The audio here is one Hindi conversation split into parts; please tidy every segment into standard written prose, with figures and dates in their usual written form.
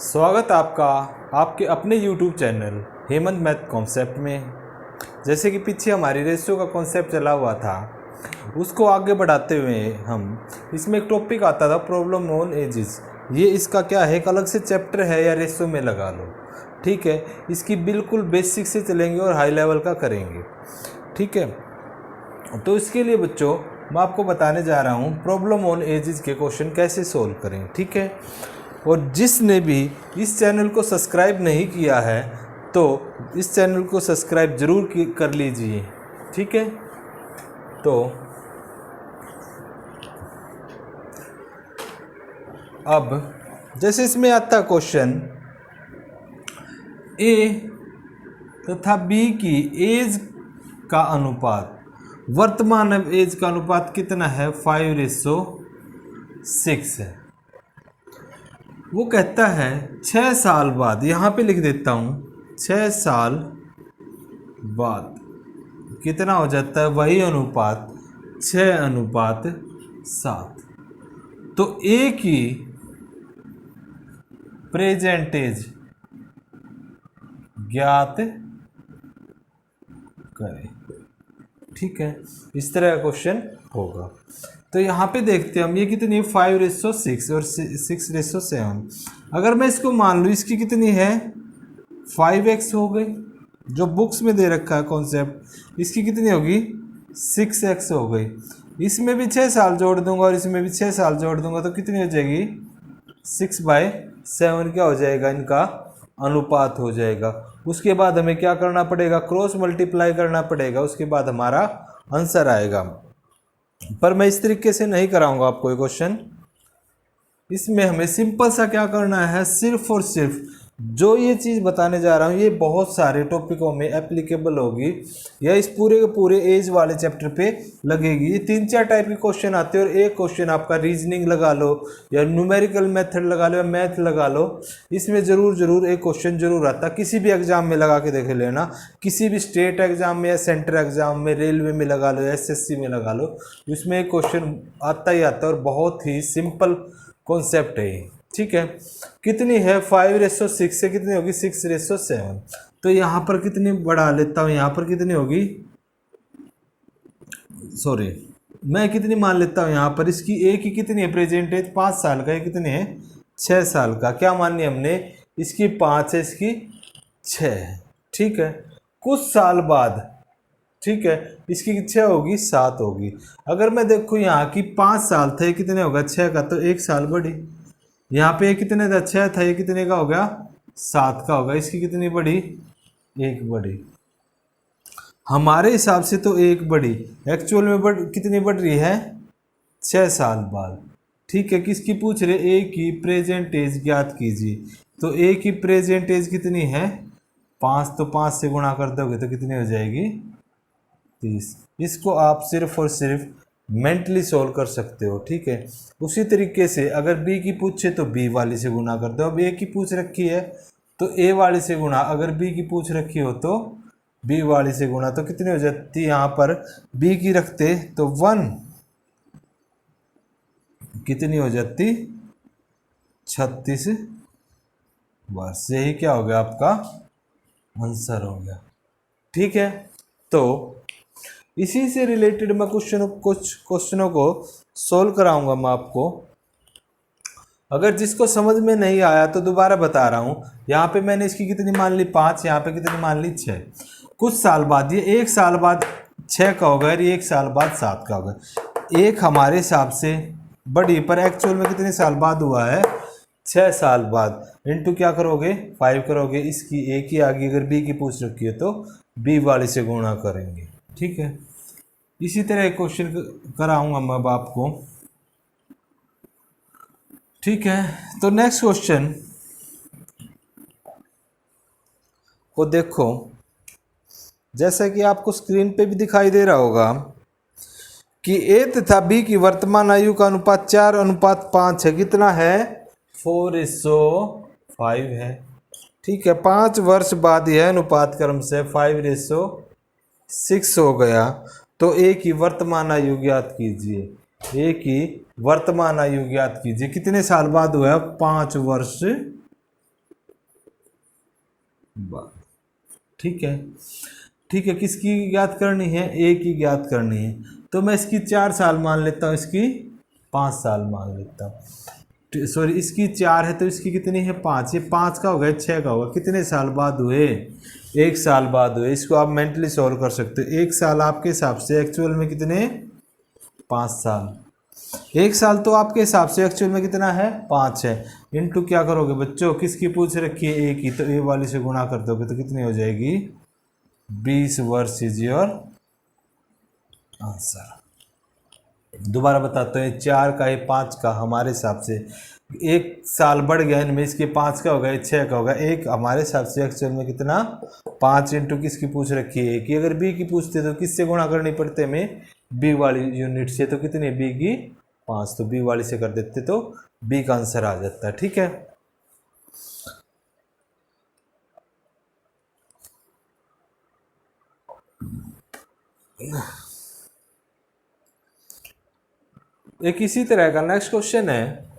स्वागत आपका आपके अपने YouTube channel Hemant math concept में। जैसे कि पीछे हमारी रेशियो का कॉन्सेप्ट चला हुआ था, उसको आगे बढ़ाते हुए हम इसमें एक टॉपिक आता था प्रॉब्लम ऑन एजेस। ये इसका क्या है, एक अलग से चैप्टर है या रेशियो में लगा लो। ठीक है, इसकी बिल्कुल बेसिक से चलेंगे और हाई लेवल का करेंगे। ठीक है, तो इसके लिए बच्चों मैं आपको बताने जा रहा हूँ प्रॉब्लम ऑन एजेस के क्वेश्चन कैसे सोल्व करें। ठीक है, और जिसने भी इस चैनल को सब्सक्राइब नहीं किया है तो इस चैनल को सब्सक्राइब ज़रूर कर लीजिए। ठीक है, तो अब जैसे इसमें आता क्वेश्चन ए तथा बी की एज का अनुपात, वर्तमान एज का अनुपात कितना है, 5:6 है। वो कहता है 6 साल बाद, यहाँ पे लिख देता हूँ 6 साल बाद कितना हो जाता है, वही अनुपात 6:7। तो ए की प्रेजेंट एज ज्ञात करें। ठीक है, इस तरह का क्वेश्चन होगा। तो यहाँ पे देखते हैं हम, ये कितनी है 5:6 और 6:7। अगर मैं इसको मान लूँ, इसकी कितनी है 5x हो गई, जो बुक्स में दे रखा है कॉन्सेप्ट, इसकी कितनी होगी 6x हो गई। इसमें भी 6 साल जोड़ दूंगा और इसमें भी 6 साल जोड़ दूंगा तो कितनी हो जाएगी 6/7 क्या हो जाएगा, इनका अनुपात हो जाएगा। उसके बाद हमें क्या करना पड़ेगा, क्रॉस मल्टीप्लाई करना पड़ेगा, उसके बाद हमारा आंसर आएगा। पर मैं इस तरीके से नहीं कराऊंगा आपको ये क्वेश्चन। इसमें हमें सिंपल सा क्या करना है, सिर्फ और सिर्फ जो ये चीज़ बताने जा रहा हूँ ये बहुत सारे टॉपिकों में एप्लीकेबल होगी, या इस पूरे के पूरे एज वाले चैप्टर पे लगेगी। ये 3-4 टाइप के क्वेश्चन आते हैं और एक क्वेश्चन आपका रीजनिंग लगा लो या न्यूमेरिकल मेथड लगा लो या मैथ लगा लो, इसमें ज़रूर एक क्वेश्चन जरूर आता। किसी भी एग्जाम में लगा के देख लेना, किसी भी स्टेट एग्जाम में या सेंट्रल एग्जाम में, रेलवे में लगा लो, SSC में लगा लो, इसमें एक क्वेश्चन आता ही आता है और बहुत ही सिंपल कॉन्सेप्ट है। ठीक है, कितनी है 5:6 से कितनी होगी 6:7। तो यहाँ पर कितनी बढ़ा लेता हूँ, यहाँ पर कितनी होगी, सॉरी मैं कितनी मान लेता हूँ यहाँ पर, इसकी ए की कितनी है प्रेजेंट एज 5 साल का, ये कितनी है 6 साल का। क्या मानी हमने, इसकी 5 है, इसकी 6 है। ठीक है, कुछ साल बाद, ठीक है, इसकी 6 होगी 7 होगी। अगर मैं देखूँ यहाँ की 5 साल था, ये कितने होगा 6 का, तो 1 साल बढ़ी। यहाँ पे कितने था 6 था, ये कितने का हो गया 7 का होगा। इसकी कितनी बढ़ी, 1 बढ़ी। हमारे हिसाब से तो 1 बढ़ी, एक्चुअल में कितनी बढ़ रही है 6 साल बाद। ठीक है, किसकी पूछ रहे, ए की प्रेजेंट एज ज्ञात कीजिए। तो ए की प्रेजेंट एज कितनी है 5, तो 5 से गुणा कर दोगे तो कितनी हो जाएगी 30। इसको आप सिर्फ और सिर्फ मेंटली सोल्व कर सकते हो। ठीक है, उसी तरीके से अगर बी की पूछे तो बी वाली से गुणा कर दो। अब ए की पूछ रखी है तो ए वाली से गुणा, अगर बी की पूछ रखी हो तो बी वाली से गुणा, तो कितनी हो जाती, यहाँ पर बी की रखते तो 1, कितनी हो जाती 36 बस। यही क्या हो गया, आपका आंसर हो गया। ठीक है, तो इसी से रिलेटेड मैं कुछ क्वेश्चनों को सोल्व कराऊंगा मैं आपको। अगर जिसको समझ में नहीं आया तो दोबारा बता रहा हूँ। यहाँ पे मैंने इसकी कितनी मान ली 5, यहाँ पे कितनी मान ली 6। कुछ साल बाद, ये 1 साल बाद 6 का होगा, ये 1 साल बाद 7 का होगा। एक हमारे हिसाब से बड़ी, पर एक्चुअल में कितने साल बाद हुआ है 6 साल बाद। इनटू क्या करोगे 5 करोगे, इसकी ए की आगे अगर बी की पूछ रखी है तो बी वाली से गुणा करेंगे। ठीक है, इसी तरह क्वेश्चन कराऊंगा मैं अब आपको। ठीक है, तो नेक्स्ट क्वेश्चन को देखो, जैसा कि आपको स्क्रीन पे भी दिखाई दे रहा होगा कि ए तथा बी की वर्तमान आयु का अनुपात 4:5 है। कितना है 4:5 है। ठीक है, 5 वर्ष बाद यह अनुपात क्रम से 5:6 हो गया। तो ए की वर्तमान आयु ज्ञात कीजिए। ए की वर्तमान आयु ज्ञात कीजिए। कितने साल बाद हुआ? 5 वर्ष बाद। ठीक है, ठीक है, किसकी ज्ञात करनी है? ए की ज्ञात करनी है। तो मैं इसकी 4 साल मान लेता हूँ, इसकी 5 साल मान लेता हूँ। सॉरी, इसकी 4 है तो इसकी कितनी है? 5। ये 5 का होगा, 6 का होगा। कितने साल बाद हुए? 1 साल बाद हुए। इसको आप मेंटली सॉल्व कर सकते हो। 1 साल आपके हिसाब से एक्चुअल में कितने? 5 साल। 1 साल तो आपके हिसाब से एक्चुअल में कितना है? 5 है। इनटू क्या करोगे बच्चों? किसकी पूछ रखी है? ए की। तो ए वाली से गुणा कर दोगे तो कितनी हो जाएगी? 20 वर्ष इज योर आंसर। दोबारा बताते हैं, 4 का है 5 का हमारे हिसाब से 1 साल बढ़ गया इनमें, इसके 5 का होगा, 6 का होगा। एक हमारे हिसाब से एक्चुअल में कितना? 5 इंटू किसकी पूछ रखी है? कि अगर बी की पूछते तो किससे गुणा करनी पड़ते हमें? बी वाली यूनिट से। तो कितनी? बी की 5। तो बी वाली से कर देते तो बी का आंसर आ जाता है। ठीक है, एक इसी तरह का नेक्स्ट क्वेश्चन है।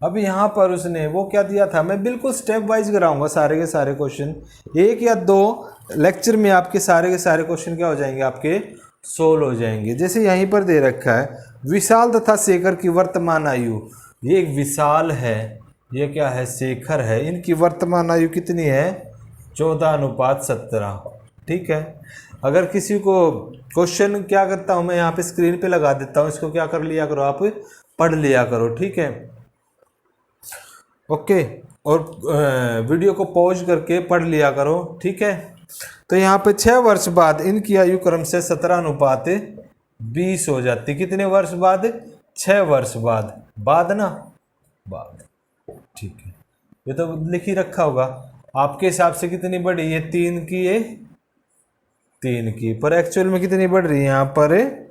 अब यहाँ पर उसने वो क्या दिया था, मैं बिल्कुल स्टेप वाइज कराऊंगा सारे के सारे क्वेश्चन। 1 या 2 लेक्चर में आपके सारे के सारे क्वेश्चन क्या हो जाएंगे? आपके सोल्व हो जाएंगे। जैसे यहीं पर दे रखा है, विशाल तथा शेखर की वर्तमान आयु। ये एक विशाल है, ये क्या है? शेखर है। इनकी वर्तमान आयु कितनी है? 14:17। ठीक है, अगर किसी को क्वेश्चन क्या करता हूँ मैं, यहाँ पे स्क्रीन पे लगा देता हूँ, इसको क्या कर लिया करो, आप पढ़ लिया करो। ठीक है, ओके। और वीडियो को पॉज करके पढ़ लिया करो। ठीक है, तो यहाँ पे 6 वर्ष बाद इनकी आयु क्रम से 17:20 हो जाती। कितने वर्ष बाद? 6 वर्ष बाद। बाद ना, बाद। ठीक है, ये तो लिख ही रखा होगा। आपके हिसाब से कितनी बढ़ी? ये 3 की, ये 3 की, पर एक्चुअल में कितनी बढ़ रही है यहाँ पर?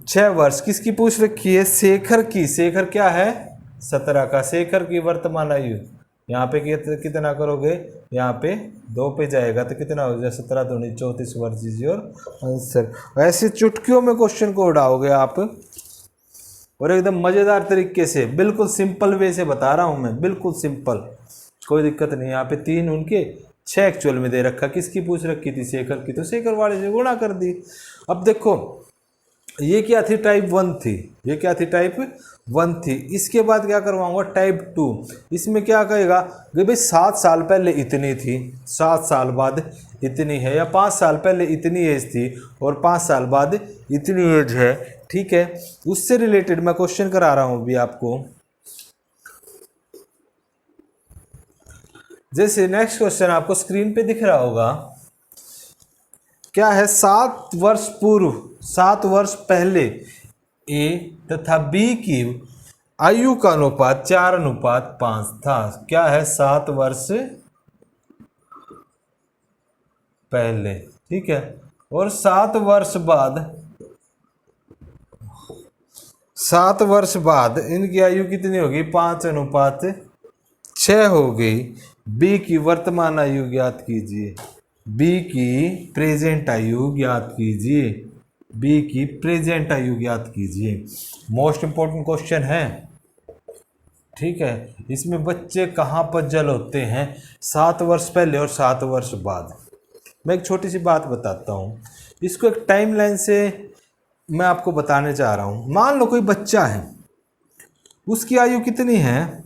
6 वर्ष। किसकी पूछ रखी है? शेखर की। शेखर क्या है? 17 का। शेखर की वर्तमान आयु यहाँ पे कितना करोगे? यहाँ पे 2 पे जाएगा तो कितना हो जाएगा? 17 दूनी 34 वर्ष इज योर आंसर। ऐसे चुटकियों में क्वेश्चन को उड़ाओगे आप, और एकदम मजेदार तरीके से, बिल्कुल सिंपल वे से बता रहा हूं मैं, बिल्कुल सिंपल, कोई दिक्कत नहीं। यहाँ पे 3 उनके, 6 एक्चुअल में दे रखा। किसकी पूछ रखी थी? शेखर की। तो शेखर वाले से गुणा कर दी। अब देखो, ये क्या थी? टाइप 1 थी। ये क्या थी? टाइप 1 थी। इसके बाद क्या करवाऊंगा? टाइप 2। इसमें क्या कहेगा कि भाई 7 साल पहले इतनी थी, 7 साल बाद इतनी है, या 5 साल पहले इतनी एज थी और 5 साल बाद इतनी एज है। ठीक है, उससे रिलेटेड मैं क्वेश्चन करा रहा हूं अभी आपको। जैसे नेक्स्ट क्वेश्चन आपको स्क्रीन पे दिख रहा होगा, क्या है? 7 वर्ष पूर्व, 7 वर्ष पहले ए तथा बी की आयु का अनुपात 4:5 था। क्या है? 7 वर्ष पहले। ठीक है, और 7 वर्ष बाद, 7 वर्ष बाद इनकी आयु कितनी होगी? 5:6 हो गई। बी की वर्तमान आयु ज्ञात कीजिए। बी की प्रेजेंट आयु ज्ञात कीजिए। बी की प्रेजेंट आयु ज्ञात कीजिए। मोस्ट इंपॉर्टेंट क्वेश्चन है। ठीक है, इसमें बच्चे कहाँ पजल होते हैं? 7 वर्ष पहले और 7 वर्ष बाद। मैं एक छोटी सी बात बताता हूँ, इसको एक टाइमलाइन से मैं आपको बताने जा रहा हूँ। मान लो कोई बच्चा है, उसकी आयु कितनी है?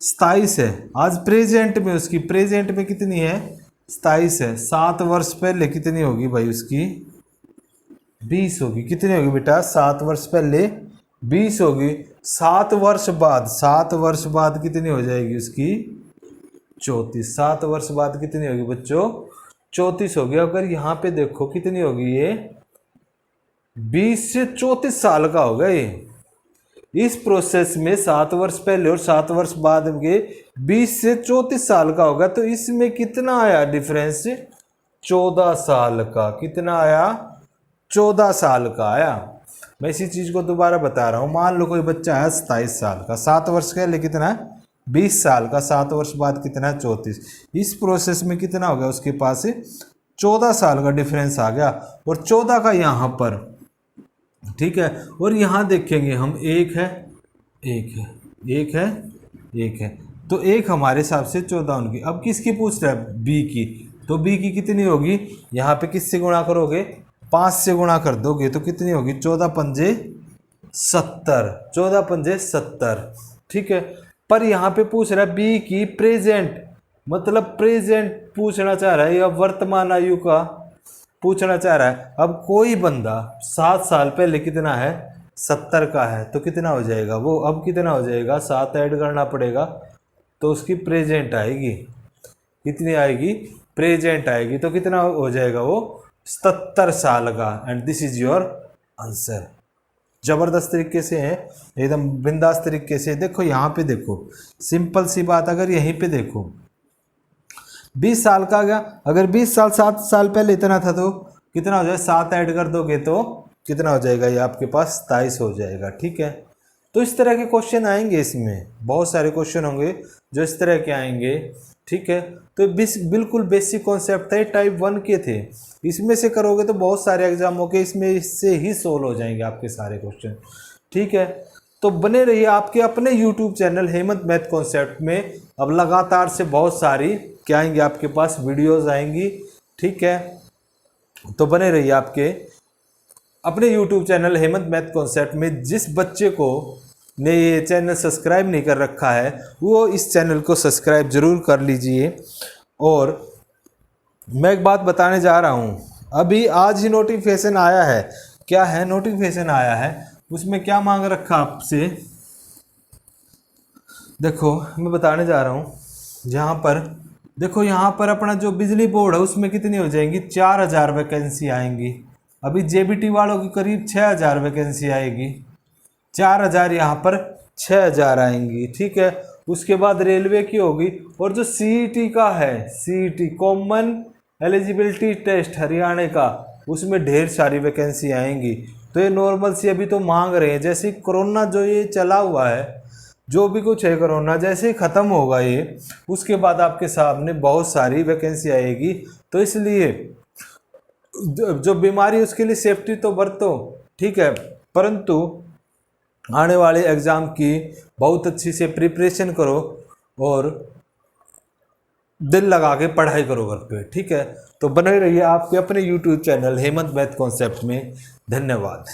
27 है। आज प्रेजेंट में उसकी, प्रेजेंट में कितनी है? 27 है। 7 वर्ष पहले कितनी होगी भाई उसकी? 20 होगी। कितनी होगी बेटा? 7 वर्ष पहले 20 होगी। 7 वर्ष बाद, 7 वर्ष बाद कितनी हो जाएगी उसकी? 34। 7 वर्ष बाद कितनी होगी बच्चों? 34 होगी। अगर यहाँ पे देखो कितनी होगी, ये 20 से 34 साल का होगा ये। इस प्रोसेस में 7 वर्ष पहले और 7 वर्ष बाद के 20 से 34 साल का होगा। तो इसमें कितना आया डिफरेंस? 14 साल का। कितना आया? 14 साल का आया। मैं इसी चीज को दोबारा बता रहा हूं। मान लो कोई बच्चा है 27 साल का, 7 वर्ष पहले कितना है? 20 साल का, 7 वर्ष बाद कितना है? 34। इस प्रोसेस में कितना हो गया उसके पास? 14 साल का डिफरेंस आ गया, और 14 का यहाँ पर। ठीक है, और यहाँ देखेंगे हम 1 है, एक है, एक है, एक है, तो एक हमारे हिसाब से 14 उनकी। अब किसकी पूछ रहा है? बी की। तो बी की कितनी होगी? यहाँ पे किससे गुणा करोगे? 5 से गुणा कर दोगे तो कितनी होगी? 14 पंजे 70, 14 पंजे 70, ठीक है। पर यहाँ पे पूछ रहा है बी की प्रेजेंट, मतलब प्रेजेंट पूछना चाह रहा है या वर्तमान आयु का पूछना चाह रहा है। अब कोई बंदा 7 साल पहले कितना है? 70 का है, तो कितना हो जाएगा वो? अब कितना हो जाएगा? 7 ऐड करना पड़ेगा, तो उसकी प्रेजेंट आएगी। कितनी आएगी? प्रेजेंट आएगी। तो कितना हो जाएगा वो? 77 साल का। And this is your answer. जबरदस्त तरीके से है, एकदम बिंदास तरीके से। देखो यहाँ पे देखो, सिंपल सी बात, अगर यहीं पे देखो 20 साल का गया, अगर 20 साल 7 साल पहले इतना था तो कितना हो जाएगा? 7 ऐड कर दोगे तो कितना हो जाएगा? ये आपके पास 27 हो जाएगा, ठीक है। तो इस तरह के क्वेश्चन आएंगे, इसमें बहुत सारे क्वेश्चन होंगे जो इस तरह के आएंगे, ठीक है। तो बिल्कुल बेसिक कॉन्सेप्ट थे, टाइप 1 के थे। इसमें से करोगे तो बहुत सारे एग्जामों के इसमें इससे ही सोल्व हो जाएंगे आपके सारे क्वेश्चन, ठीक है। तो बने रहिए आपके अपने YouTube channel Hemant math concept में। अब लगातार से बहुत सारी क्या आएंगी आपके पास? वीडियोस आएंगी, ठीक है। तो बने रहिए आपके अपने YouTube channel Hemant math concept में। जिस बच्चे को ने ये चैनल सब्सक्राइब नहीं कर रखा है वो इस चैनल को सब्सक्राइब जरूर कर लीजिए। और मैं एक बात बताने जा रहा हूँ, अभी आज ही नोटिफिकेशन आया है। क्या है? नोटिफिकेशन आया है, उसमें क्या मांग रखा आपसे? देखो मैं बताने जा रहा हूँ, जहाँ पर देखो, यहाँ पर अपना जो बिजली बोर्ड है उसमें कितनी हो जाएंगी? 4000 वैकेंसी आएंगी। अभी जेबीटी वालों की करीब 6000 वैकेंसी आएगी। 4000 यहाँ पर 6000 आएंगी, ठीक है। उसके बाद रेलवे की होगी। और जो सीईटी का है, CET common eligibility test Haryana का, उसमें ढेर सारी वैकेंसी आएंगी। तो ये नॉर्मल सी अभी तो मांग रहे हैं। जैसे कोरोना जो ये चला हुआ है, जो भी कुछ है कोरोना, जैसे ही ख़त्म होगा ये, उसके बाद आपके सामने बहुत सारी वैकेंसी आएगी। तो इसलिए जो बीमारी है उसके लिए सेफ्टी तो बरतो, ठीक है, परंतु आने वाले एग्ज़ाम की बहुत अच्छी से प्रिपरेशन करो और दिल लगा के पढ़ाई करो घर पे, ठीक है। तो बने रहिए आपके अपने YouTube channel Hemant math concept में। धन्यवाद।